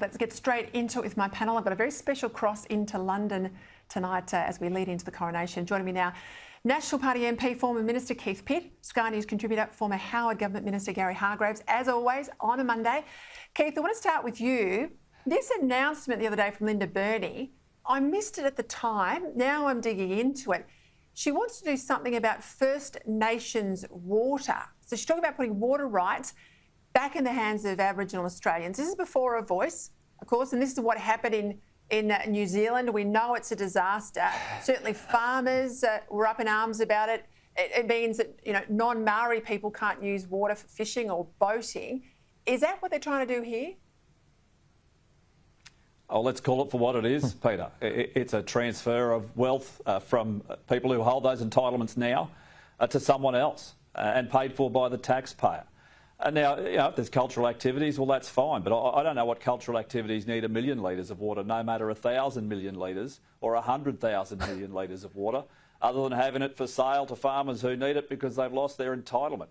Let's get straight into it with my panel. I've got a very special cross into London tonight as we lead into the coronation. Joining me now, National Party MP, former Minister Keith Pitt, Sky News contributor, former Howard Government Minister Gary Hardgrave, as always, on a Monday. Keith, I want to start with you. This announcement the other day from Linda Burney, I missed it at the time. Now I'm digging into it. She wants to do something about First Nations water. So she's talking about putting water rights back in the hands of Aboriginal Australians. This is before a voice, of course, and this is what happened in New Zealand. We know it's a disaster. Certainly farmers were up in arms about it. It means that, you know, non-Maori people can't use water for fishing or boating. Is that what they're trying to do here? Oh, let's call it for what it is, Peter. It's a transfer of wealth from people who hold those entitlements now to someone else and paid for by the taxpayer. Now, you know, if there's cultural activities, well, that's fine. But I don't know what cultural activities need 1 million litres of water, no matter 1,000 million litres or 100,000 million litres of water, other than having it for sale to farmers who need it because they've lost their entitlement.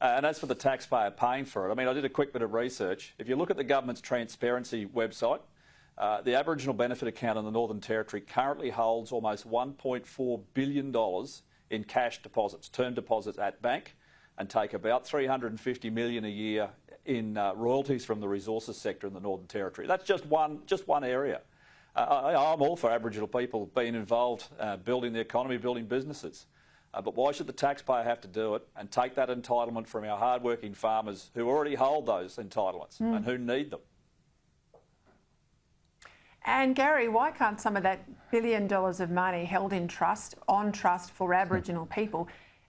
And as for the taxpayer paying for it, I mean, I did a quick bit of research. If you look at the government's transparency website, the Aboriginal Benefit Account in the Northern Territory currently holds almost $1.4 billion in cash deposits, term deposits at bank, and take about $350 million a year in royalties from the resources sector in the Northern Territory. That's just one area. I'm all for Aboriginal people being involved, building the economy, building businesses. But why should the taxpayer have to do it and take that entitlement from our hard-working farmers who already hold those entitlements and who need them? And Gary, why can't some of that $1 billion of money held in trust, on trust for Aboriginal people,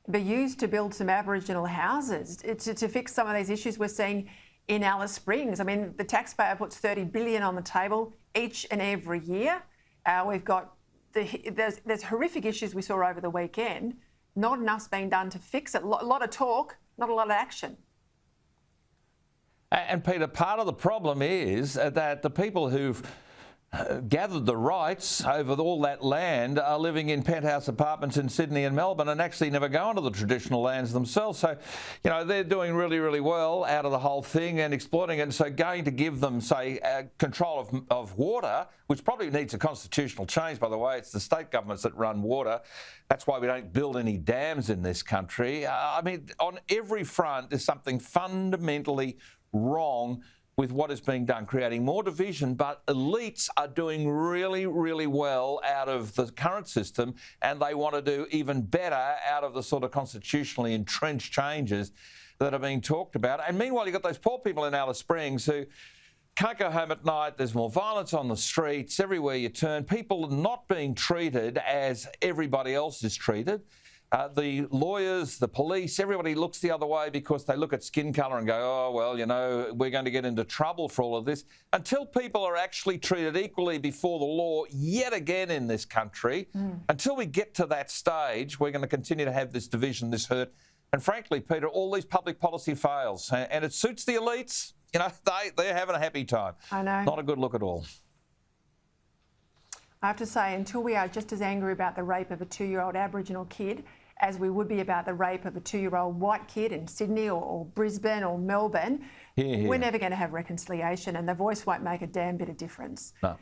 be used to build some Aboriginal houses to fix some of these issues we're seeing in Alice Springs? I mean, the taxpayer puts $30 billion on the table each and every year. We've got there's horrific issues we saw over the weekend. Not enough's being done to fix it. A lot of talk, not a lot of action. And Peter, part of the problem is that the people who've gathered the rights over all that land are living in penthouse apartments in Sydney and Melbourne and actually never go onto the traditional lands themselves. So, you know, they're doing really, really well out of the whole thing and exploiting it. And so going to give them, say, control of water, which probably needs a constitutional change, by the way. It's the state governments that run water. That's why we don't build any dams in this country. I mean, on every front, there's something fundamentally wrong with what is being done, creating more division, but elites are doing really, really well out of the current system, and they want to do even better out of the sort of constitutionally entrenched changes that are being talked about. And meanwhile, you've got those poor people in Alice Springs who can't go home at night. There's more violence on the streets everywhere you turn. People are not being treated as everybody else is treated. The lawyers, the police, everybody looks the other way because they look at skin colour and go, oh, well, you know, we're going to get into trouble for all of this. Until people are actually treated equally before the law yet again in this country, until we get to that stage, we're going to continue to have this division, this hurt. And frankly, Peter, all these public policy fails. And it suits the elites. You know, they're having a happy time. I know. Not a good look at all. I have to say, until we are just as angry about the rape of a 2-year-old Aboriginal kid as we would be about the rape of a 2-year-old white kid in Sydney or Brisbane or Melbourne, we're never going to have reconciliation, and the voice won't make a damn bit of difference. No.